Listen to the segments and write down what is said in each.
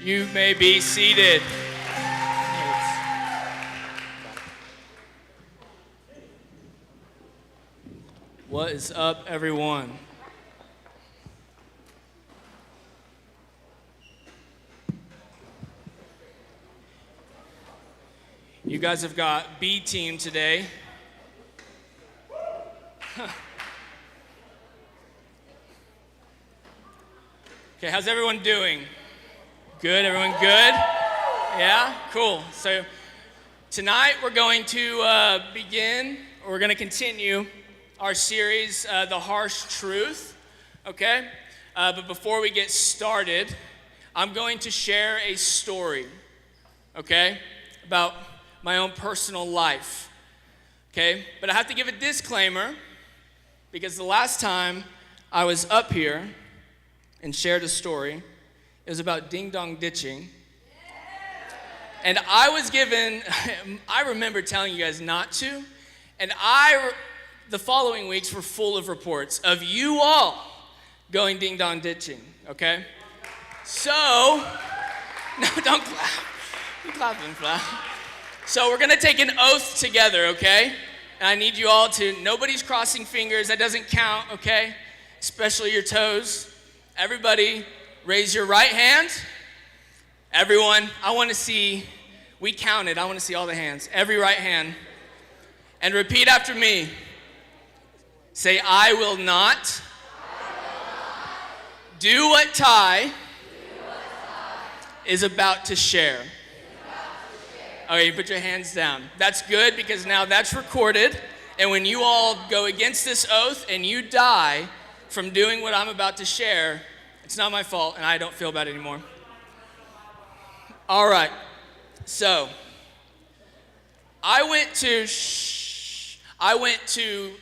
You may be seated. What is up, everyone? You guys have got B team today. Okay, how's everyone doing? Good, everyone good? Yeah, cool. So tonight we're going to we're going to continue our series, The Harsh Truth, okay? But before we get started, I'm going to share a story, okay, about my own personal life, okay? But I have to give a disclaimer, because the last time I was up here and shared a story, it was about ding-dong ditching. And I was given, I remember telling you guys not to, and the following weeks were full of reports of you all going ding-dong ditching, okay? So, no, don't clap. You clap and clap. So we're gonna take an oath together, okay? And I need you all to, nobody's crossing fingers, that doesn't count, okay? Especially your toes. Everybody, raise your right hand. Everyone, I want to see, we counted, I want to see all the hands. Every right hand. And repeat after me. Say, I will not do what Ty is about to share. Okay, you put your hands down. That's good, because now that's recorded. And when you all go against this oath and you die from doing what I'm about to share, it's not my fault, and I don't feel bad anymore. All right, so I went to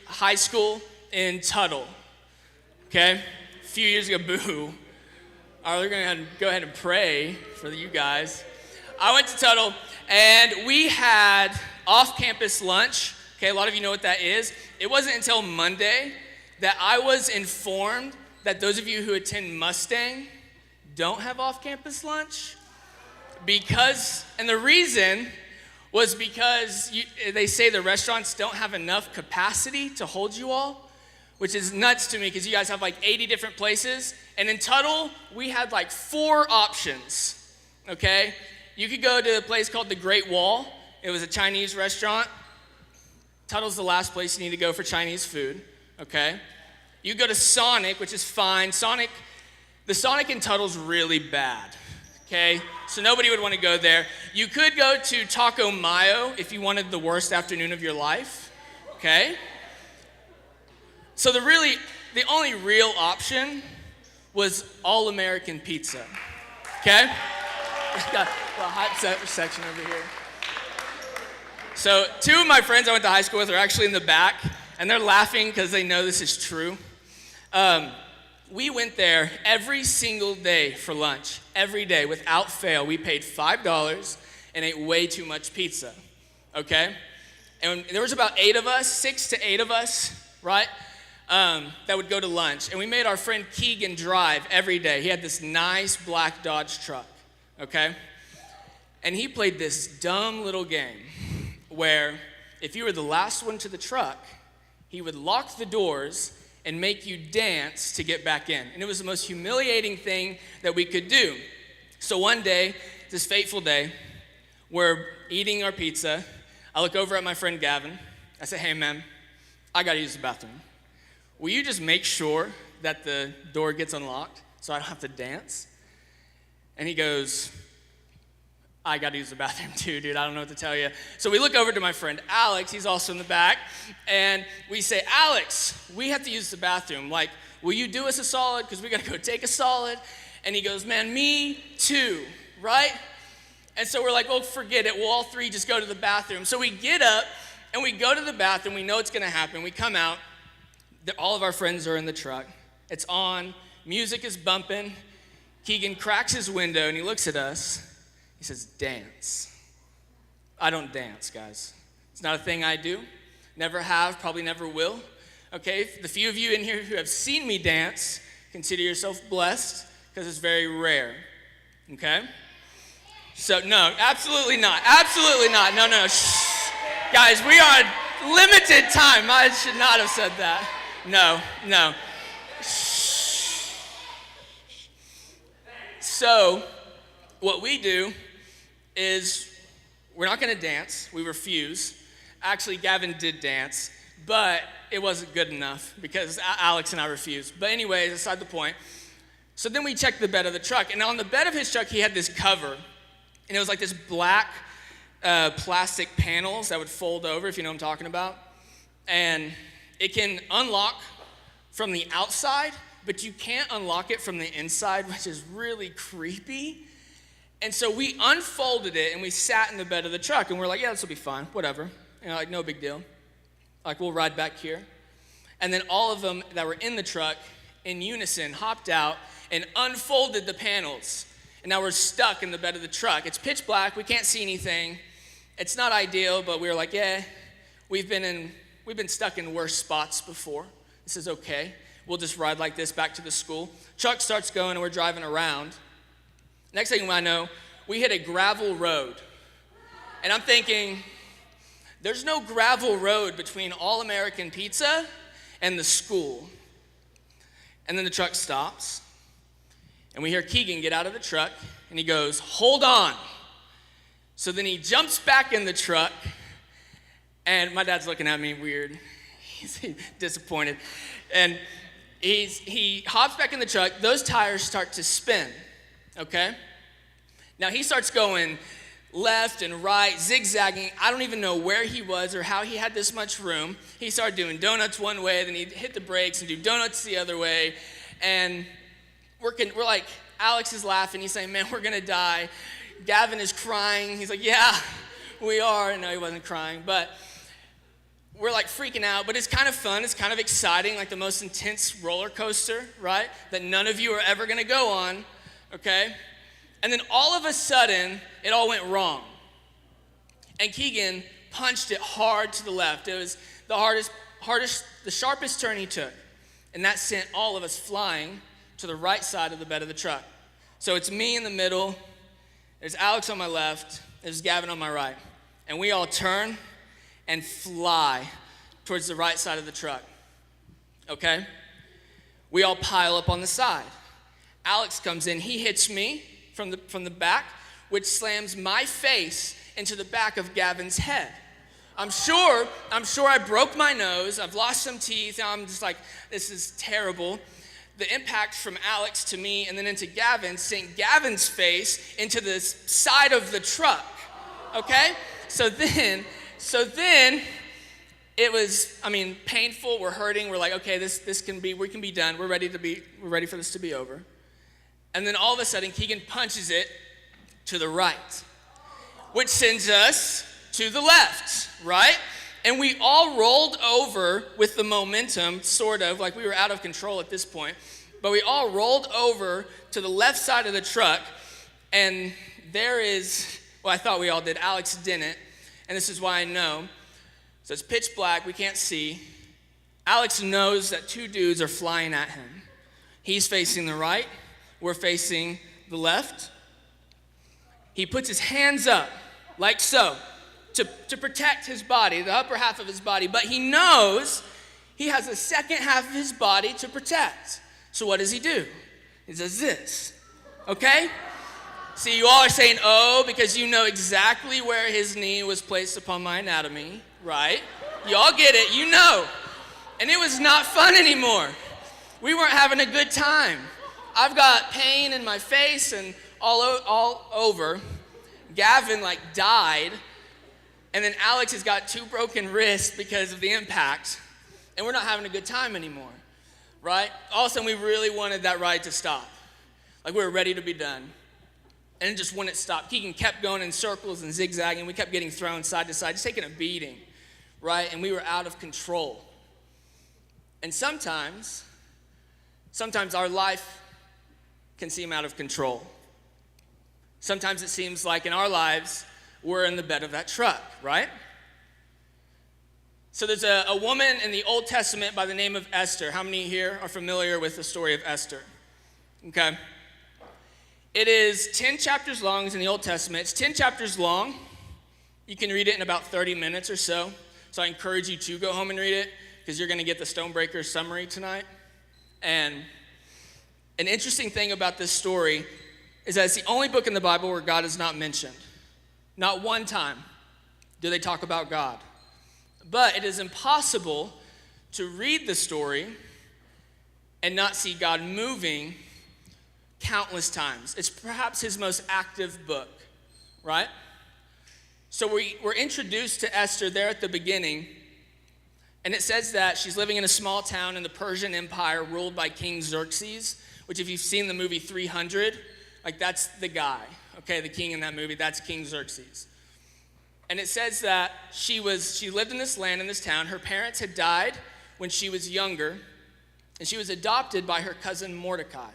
high school in Tuttle, okay? A few years ago, boo. All right, we're gonna go ahead and pray for you guys. I went to Tuttle, and we had off-campus lunch. Okay, a lot of you know what that is. It wasn't until Monday that I was informed that those of you who attend Mustang don't have off-campus lunch. And the reason was because they say the restaurants don't have enough capacity to hold you all, which is nuts to me, because you guys have like 80 different places. And in Tuttle, we had like 4 options, okay? You could go to a place called the Great Wall. It was a Chinese restaurant. Tuttle's the last place you need to go for Chinese food, okay? You go to Sonic, which is fine. The Sonic in Tuttle's really bad, okay? So nobody would want to go there. You could go to Taco Mayo if you wanted the worst afternoon of your life, okay? So the only real option was All-American Pizza, okay? Got a hype section over here. So 2 of my friends I went to high school with are actually in the back, and they're laughing because they know this is true. We went there every single day for lunch, every day, without fail. We paid $5 and ate way too much pizza, okay? And there was about 8 of us, 6 to 8 of us, right, that would go to lunch. And we made our friend Keegan drive every day. He had this nice black Dodge truck, okay? And he played this dumb little game where if you were the last one to the truck, he would lock the doors and make you dance to get back in. And it was the most humiliating thing that we could do. So one day, this fateful day, we're eating our pizza. I look over at my friend Gavin. I say, hey man, I gotta use the bathroom. Will you just make sure that the door gets unlocked so I don't have to dance? And he goes, I gotta use the bathroom too, dude. I don't know what to tell you. So we look over to my friend Alex, he's also in the back, and we say, Alex, we have to use the bathroom. Like, will you do us a solid? Because we gotta go take a solid. And he goes, man, me too, right? And so we're like, well, forget it. We'll all 3 just go to the bathroom. So we get up and we go to the bathroom. We know it's gonna happen. We come out. All of our friends are in the truck. It's on. Music is bumping. Keegan cracks his window and he looks at us. He says, dance. I don't dance, guys. It's not a thing I do. Never have, probably never will. Okay, the few of you in here who have seen me dance, consider yourself blessed, because it's very rare. Okay? So, no, absolutely not. Absolutely not. No, no. Shh. Guys, we are on limited time. I should not have said that. No, no. Shh. So, what we do is we're not going to dance. We refuse. Actually, Gavin did dance, but it wasn't good enough because Alex and I refused. But anyways, aside the point. So then we checked the bed of the truck, and on the bed of his truck, he had this cover, and it was like this black plastic panels that would fold over, if you know what I'm talking about. And it can unlock from the outside, but you can't unlock it from the inside, which is really creepy. And so we unfolded it, and we sat in the bed of the truck, and we're like, yeah, this will be fine, whatever. You know, like, no big deal. Like, we'll ride back here. And then all of them that were in the truck, in unison, hopped out and unfolded the panels. And now we're stuck in the bed of the truck. It's pitch black. We can't see anything. It's not ideal, but we were like, yeah, we've been stuck in worse spots before. This is okay. We'll just ride like this back to the school. Truck starts going, and we're driving around. Next thing I know, we hit a gravel road. And I'm thinking, there's no gravel road between All American Pizza and the school. And then the truck stops. And we hear Keegan get out of the truck, and he goes, hold on. So then he jumps back in the truck, and my dad's looking at me weird. He's disappointed. And he hops back in the truck. Those tires start to spin, okay? Now he starts going left and right, zigzagging. I don't even know where he was or how he had this much room. He started doing donuts one way, then he'd hit the brakes and do donuts the other way. And we're like, Alex is laughing. He's saying, man, we're going to die. Gavin is crying. He's like, yeah, we are. No, he wasn't crying. But we're like freaking out. But it's kind of fun. It's kind of exciting, like the most intense roller coaster, right? That none of you are ever going to go on, okay? And then all of a sudden, it all went wrong. And Keegan punched it hard to the left. It was the sharpest turn he took. And that sent all of us flying to the right side of the bed of the truck. So it's me in the middle, there's Alex on my left, there's Gavin on my right. And we all turn and fly towards the right side of the truck, okay? We all pile up on the side. Alex comes in, he hits me from the back, which slams my face into the back of Gavin's head. I'm sure I broke my nose, I've lost some teeth, I'm just like, this is terrible. The impact from Alex to me and then into Gavin sent Gavin's face into the side of the truck, okay? So then it was, painful, we're hurting, we're like, okay, we can be done, we're ready for this to be over. And then all of a sudden, Keegan punches it to the right, which sends us to the left, right? And we all rolled over with the momentum, sort of, like we were out of control at this point, but we all rolled over to the left side of the truck, and I thought we all did, Alex didn't, and this is why I know. So it's pitch black, we can't see. Alex knows that two dudes are flying at him. He's facing the right, we're facing the left. He puts his hands up, like so, to protect his body, the upper half of his body, but he knows he has the second half of his body to protect. So what does he do? He does this, okay? See, you all are saying, oh, because you know exactly where his knee was placed upon my anatomy, right? You all get it, you know. And it was not fun anymore. We weren't having a good time. I've got pain in my face and all over. Gavin died. And then Alex has got 2 broken wrists because of the impact. And we're not having a good time anymore, right? All of a sudden, we really wanted that ride to stop. Like we were ready to be done. And it just wouldn't stop. Keegan kept going in circles and zigzagging. We kept getting thrown side to side, just taking a beating, right? And we were out of control. And sometimes our life can seem out of control. Sometimes it seems like in our lives, we're in the bed of that truck, right? So there's a woman in the Old Testament by the name of Esther. How many here are familiar with the story of Esther? Okay. It is 10 chapters long. It's in the Old Testament. It's 10 chapters long. You can read it in about 30 minutes or so. So I encourage you to go home and read it because you're going to get the Stonebreaker summary tonight. And an interesting thing about this story is that it's the only book in the Bible where God is not mentioned. Not one time do they talk about God. But it is impossible to read the story and not see God moving countless times. It's perhaps his most active book, right? So we're introduced to Esther there at the beginning, and it says that she's living in a small town in the Persian Empire ruled by King Xerxes, which if you've seen the movie 300, like that's the guy, okay, the king in that movie, that's King Xerxes. And it says that she lived in this land, in this town. Her parents had died when she was younger, and she was adopted by her cousin Mordecai.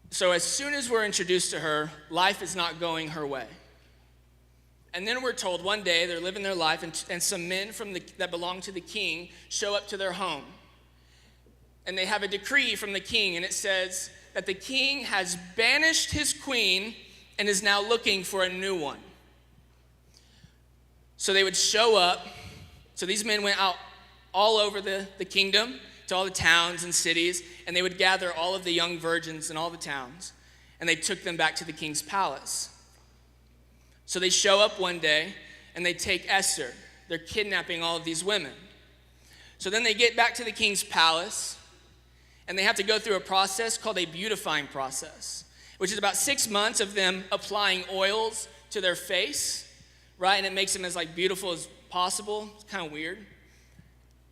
So as soon as we're introduced to her, life is not going her way. And then we're told one day they're living their life, and some men that belong to the king show up to their home. And they have a decree from the king, and it says that the king has banished his queen and is now looking for a new one. So they would show up. So these men went out all over the kingdom, to all the towns and cities, and they would gather all of the young virgins in all the towns, and they took them back to the king's palace. So they show up one day, and they take Esther. They're kidnapping all of these women. So then they get back to the king's palace, and they have to go through a process called a beautifying process, which is about 6 months of them applying oils to their face, right? And it makes them as beautiful as possible. It's kind of weird.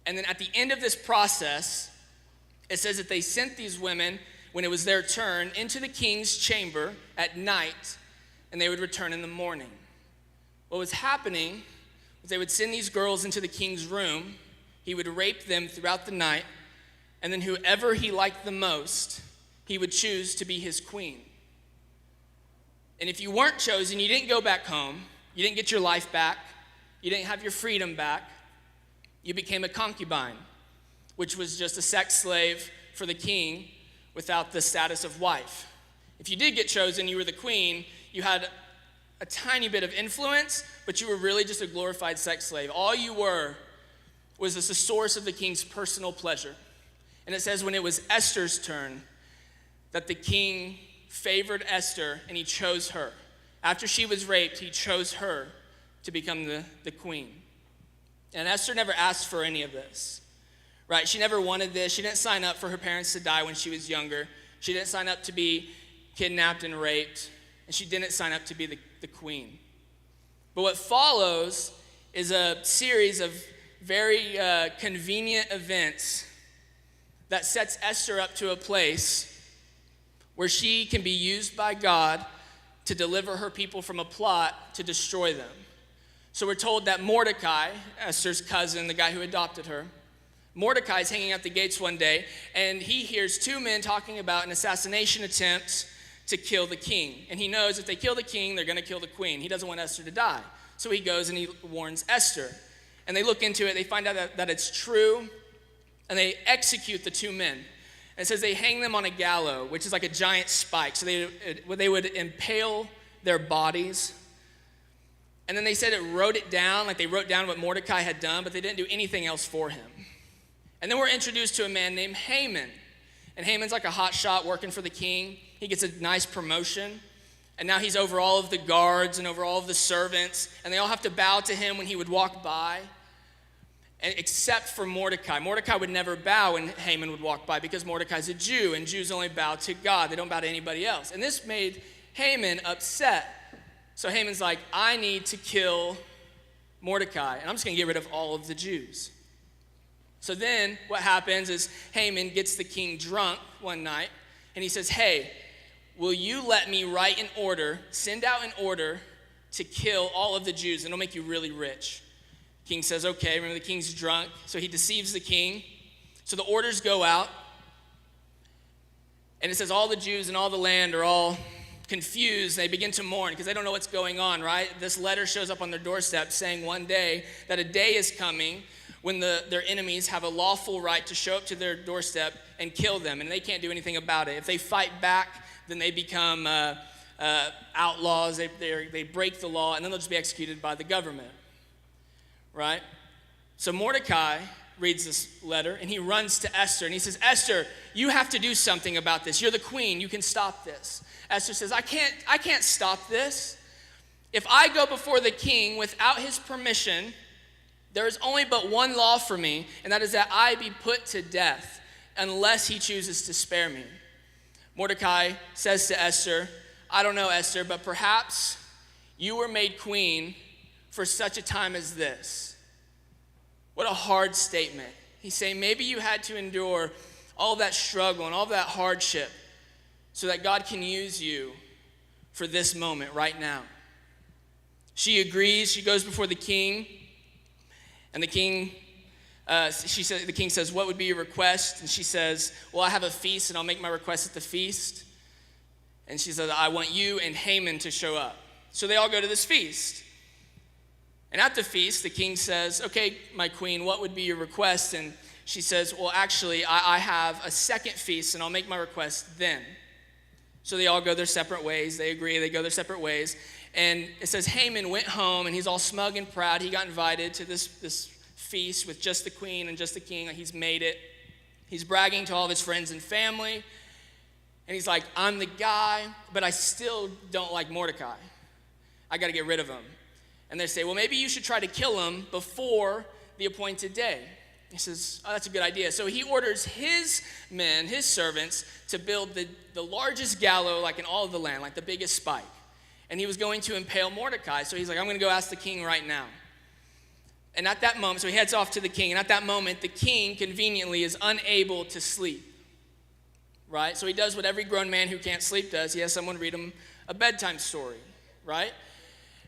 And then at the end of this process, it says that they sent these women, when it was their turn, into the king's chamber at night, and they would return in the morning. What was happening was they would send these girls into the king's room. He would rape them throughout the night, and then whoever he liked the most, he would choose to be his queen. And if you weren't chosen, you didn't go back home, you didn't get your life back, you didn't have your freedom back, you became a concubine, which was just a sex slave for the king without the status of wife. If you did get chosen, you were the queen, you had a tiny bit of influence, but you were really just a glorified sex slave. All you were was the source of the king's personal pleasure. And it says when it was Esther's turn, that the king favored Esther and he chose her. After she was raped, he chose her to become the queen. And Esther never asked for any of this, right? She never wanted this. She didn't sign up for her parents to die when she was younger. She didn't sign up to be kidnapped and raped. And she didn't sign up to be the queen. But what follows is a series of very convenient events that sets Esther up to a place where she can be used by God to deliver her people from a plot to destroy them. So we're told that Mordecai, Esther's cousin, the guy who adopted her, Mordecai's hanging out the gates one day, and he hears two men talking about an assassination attempt to kill the king. And he knows if they kill the king, they're going to kill the queen. He doesn't want Esther to die. So he goes and he warns Esther. And they look into it, they find out that it's true, and they execute the two men. And it says they hang them on a gallows, which is like a giant spike. So they would impale their bodies. And then they said it wrote it down, like they wrote down what Mordecai had done, but they didn't do anything else for him. And then we're introduced to a man named Haman. And Haman's like a hot shot working for the king. He gets a nice promotion. And now he's over all of the guards and over all of the servants. And they all have to bow to him when he would walk by. And except for Mordecai. Mordecai would never bow when Haman would walk by because Mordecai's a Jew. And Jews only bow to God. They don't bow to anybody else. And this made Haman upset. So Haman's like, I need to kill Mordecai, and I'm just going to get rid of all of the Jews. So then what happens is Haman gets the king drunk one night, and he says, hey, will you let me write an order, send out an order to kill all of the Jews, and it'll make you really rich. The king says, okay. Remember, the king's drunk, so he deceives the king. So the orders go out, and it says all the Jews in all the land are all confused. They begin to mourn because they don't know what's going on, right? This letter shows up on their doorstep saying one day that a day is coming when their enemies have a lawful right to show up to their doorstep and kill them, and they can't do anything about it. If they fight back, then they become outlaws. They break the law, and then they'll just be executed by the government, right? So Mordecai reads this letter, and he runs to Esther, and he says, Esther, you have to do something about this. You're the queen. You can stop this. Esther says, I can't stop this. If I go before the king without his permission, there is only but one law for me, and that is that I be put to death unless he chooses to spare me. Mordecai says to Esther, I don't know, Esther, but perhaps you were made queen for such a time as this. What a hard statement. He's saying maybe you had to endure all that struggle and all that hardship so that God can use you for this moment right now. She agrees. She goes before the king, and the king says, what would be your request? And she says, well, I have a feast, and I'll make my request at the feast. And she says, I want you and Haman to show up. So they all go to this feast. And at the feast, the king says, okay, my queen, what would be your request? And she says, well, actually, I have a second feast, and I'll make my request then. So they all go their separate ways. They agree. They go their separate ways. And it says Haman went home, and he's all smug and proud. He got invited to this feast with just the queen and just the king. He's made it. He's bragging to all of his friends and family. And he's like, I'm the guy, but I still don't like Mordecai. I got to get rid of him. And they say, well, maybe you should try to kill him before the appointed day. He says, oh, that's a good idea. So he orders his men, his servants, to build the largest gallows like in all of the land, like the biggest spike. And he was going to impale Mordecai. So he's like, I'm going to go ask the king right now. And at that moment, so he heads off to the king. And at that moment, the king conveniently is unable to sleep. Right? So he does what every grown man who can't sleep does. He has someone read him a bedtime story. Right?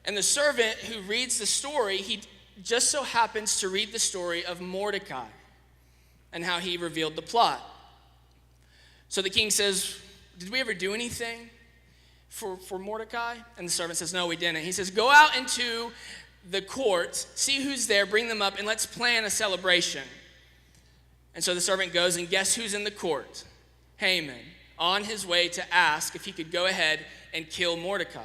And the servant who reads the story, he just so happens to read the story of Mordecai and how he revealed the plot. So the king says, did we ever do anything for Mordecai? And the servant says, no, we didn't. He says, go out into the court, see who's there, bring them up, and let's plan a celebration. And so the servant goes, and guess who's in the court? Haman, on his way to ask if he could go ahead and kill Mordecai.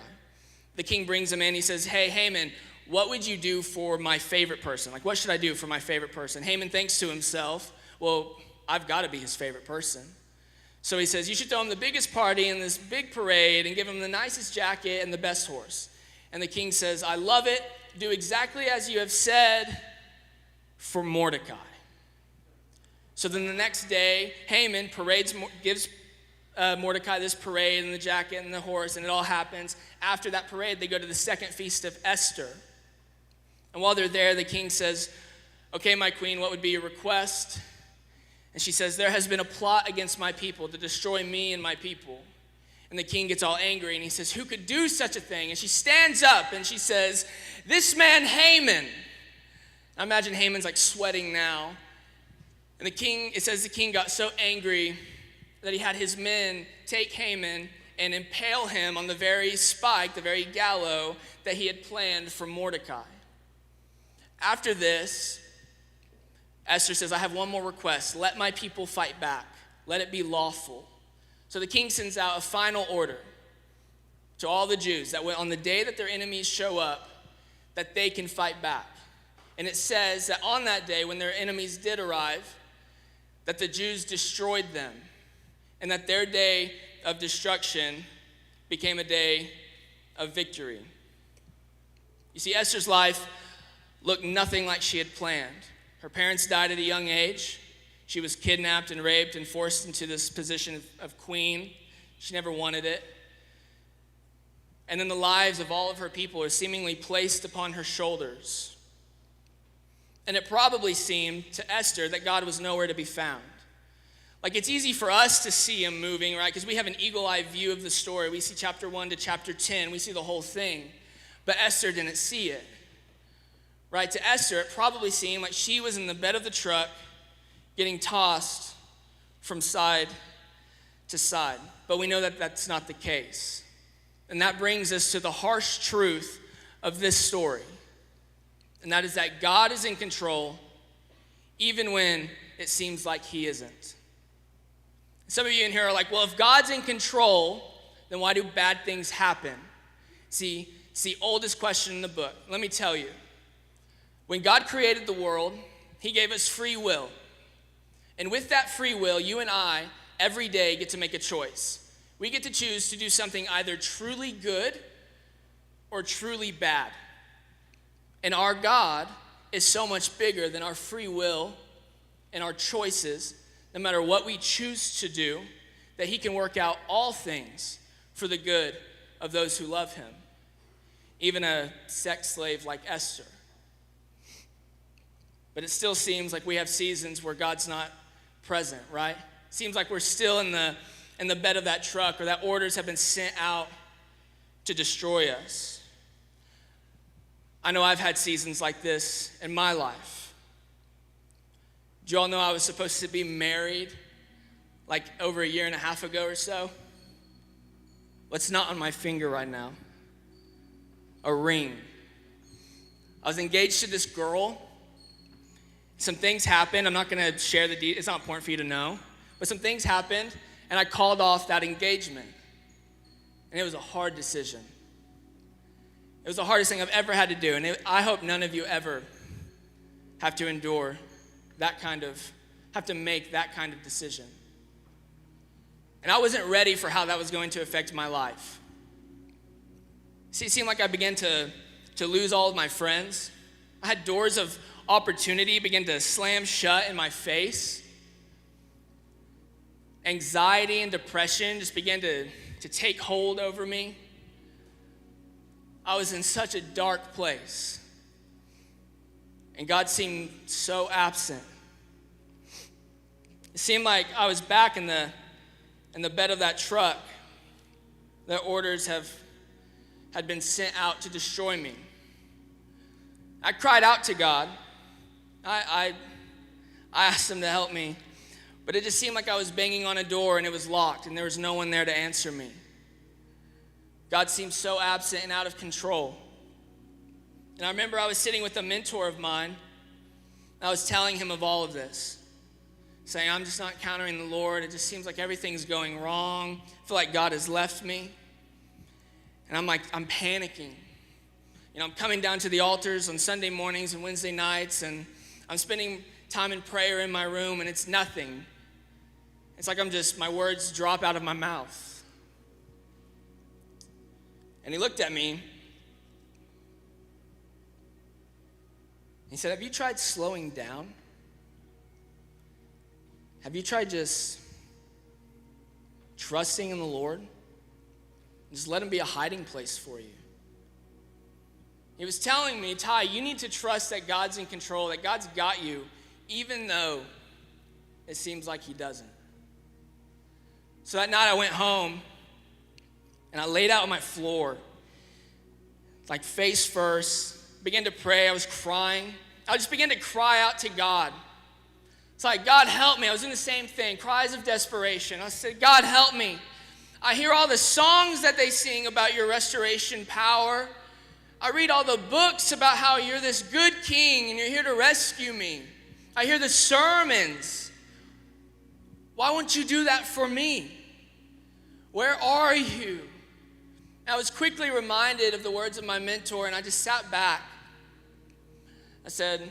The king brings him in. He says, hey, Haman, what would you do for my favorite person? Like, what should I do for my favorite person? Haman thinks to himself, well, I've got to be his favorite person. So he says, you should throw him the biggest party and this big parade and give him the nicest jacket and the best horse. And the king says, I love it. Do exactly as you have said for Mordecai. So then the next day, Haman gives Mordecai this parade and the jacket and the horse, and it all happens. After that parade, they go to the second feast of Esther. And while they're there, the king says, okay, my queen, what would be your request? And she says, there has been a plot against my people to destroy me and my people. And the king gets all angry, and he says, who could do such a thing? And she stands up, and she says, this man Haman. I imagine Haman's like sweating now. And it says the king got so angry that he had his men take Haman and impale him on the very spike, the very gallows that he had planned for Mordecai. After this, Esther says, I have one more request. Let my people fight back. Let it be lawful. So the king sends out a final order to all the Jews that on the day that their enemies show up, that they can fight back. And it says that on that day, when their enemies did arrive, that the Jews destroyed them, and that their day of destruction became a day of victory. You see, Esther's life looked nothing like she had planned. Her parents died at a young age. She was kidnapped and raped and forced into this position of queen. She never wanted it. And then the lives of all of her people are seemingly placed upon her shoulders. And it probably seemed to Esther that God was nowhere to be found. Like, it's easy for us to see him moving, right? Because we have an eagle-eye view of the story. We see chapter 1 to chapter 10. We see the whole thing. But Esther didn't see it, right? To Esther, it probably seemed like she was in the bed of the truck getting tossed from side to side. But we know that that's not the case. And that brings us to the harsh truth of this story. And that is that God is in control even when it seems like he isn't. Some of you in here are like, well, if God's in control, then why do bad things happen? See, it's the oldest question in the book. Let me tell you. When God created the world, he gave us free will. And with that free will, you and I, every day, get to make a choice. We get to choose to do something either truly good or truly bad. And our God is so much bigger than our free will and our choices, no matter what we choose to do, that he can work out all things for the good of those who love him. Even a sex slave like Esther. But it still seems like we have seasons where God's not present, right? Seems like we're still in the bed of that truck, or that orders have been sent out to destroy us. I know I've had seasons like this in my life. Do you all know I was supposed to be married like over a year and a half ago or so? What's not on my finger right now? A ring. I was engaged to this girl. Some things happened. I'm not going to share the details. It's not important for you to know. But some things happened, and I called off that engagement. And it was a hard decision. It was the hardest thing I've ever had to do. And I hope none of you ever have to endure have to make that kind of decision. And I wasn't ready for how that was going to affect my life. See, it seemed like I began to lose all of my friends. I had doors of opportunity begin to slam shut in my face. Anxiety and depression just began to take hold over me. I was in such a dark place. And God seemed so absent. It seemed like I was back in the bed of that truck that orders had been sent out to destroy me. I cried out to God. I asked him to help me, but it just seemed like I was banging on a door and it was locked and there was no one there to answer me. God seemed so absent and out of control. And I remember I was sitting with a mentor of mine, and I was telling him of all of this, saying, I'm just not encountering the Lord. It just seems like everything's going wrong. I feel like God has left me. And I'm panicking. I'm coming down to the altars on Sunday mornings and Wednesday nights, and I'm spending time in prayer in my room, and it's nothing. It's like my words drop out of my mouth. And he looked at me. He said, have you tried slowing down? Have you tried just trusting in the Lord? Just let him be a hiding place for you. He was telling me, Ty, you need to trust that God's in control, that God's got you, even though it seems like he doesn't. So that night I went home and I laid out on my floor, like face first, began to pray. I was crying. I just began to cry out to God. It's like, God, help me. I was doing the same thing, cries of desperation. I said, God, help me. I hear all the songs that they sing about your restoration power. I read all the books about how you're this good king and you're here to rescue me. I hear the sermons. Why won't you do that for me? Where are you? I was quickly reminded of the words of my mentor, and I just sat back. I said,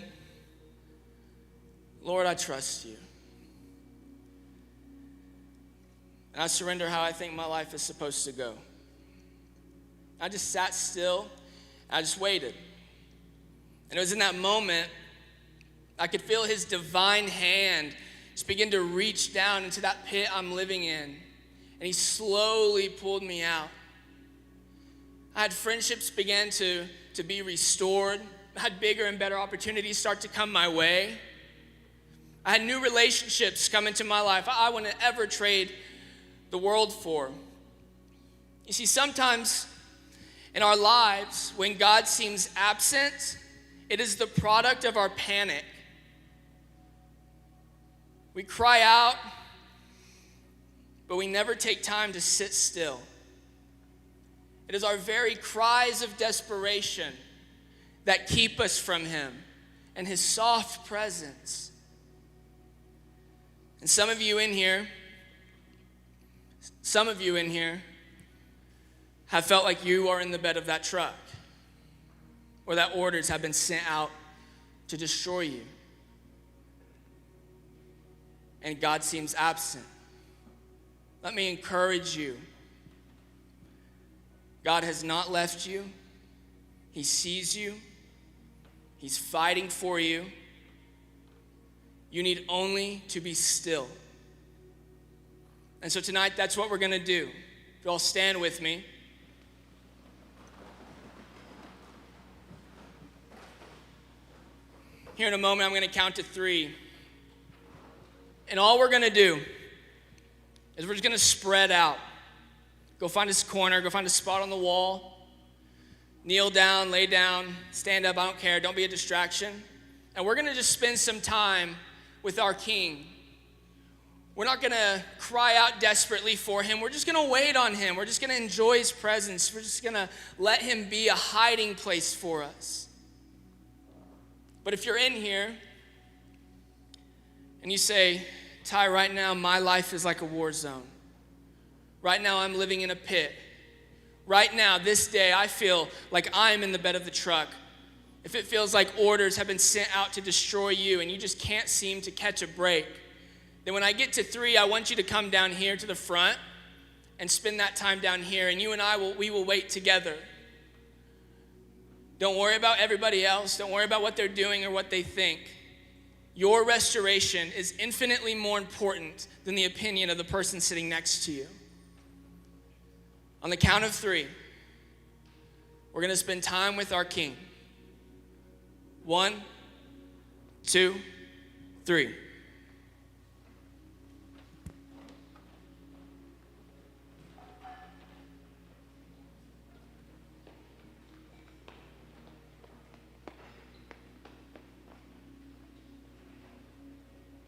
Lord, I trust you. And I surrender how I think my life is supposed to go. I just sat still. I just waited. And it was in that moment I could feel his divine hand just begin to reach down into that pit I'm living in. And he slowly pulled me out. I had friendships began to be restored. I had bigger and better opportunities start to come my way. I had new relationships come into my life I wouldn't ever trade the world for. You see, sometimes in our lives, when God seems absent, it is the product of our panic. We cry out, but we never take time to sit still. It is our very cries of desperation that keep us from him and his soft presence. And some of you in here, have felt like you are in the bed of that truck, or that orders have been sent out to destroy you, and God seems absent. Let me encourage you. God has not left you. He sees you. He's fighting for you. You need only to be still. And so tonight, that's what we're going to do. If you all stand with me. Here in a moment, I'm going to count to 3. And all we're going to do is we're just going to spread out. Go find a corner, go find a spot on the wall. Kneel down, lay down, stand up, I don't care. Don't be a distraction. And we're going to just spend some time with our King. We're not going to cry out desperately for him. We're just going to wait on him. We're just going to enjoy his presence. We're just going to let him be a hiding place for us. But if you're in here and you say, Ty, right now my life is like a war zone. Right now I'm living in a pit. Right now, this day, I feel like I'm in the bed of the truck. If it feels like orders have been sent out to destroy you and you just can't seem to catch a break, then when I get to 3, I want you to come down here to the front and spend that time down here, and you and we will wait together. Don't worry about everybody else. Don't worry about what they're doing or what they think. Your restoration is infinitely more important than the opinion of the person sitting next to you. On the count of 3, we're going to spend time with our King. 1, 2, 3.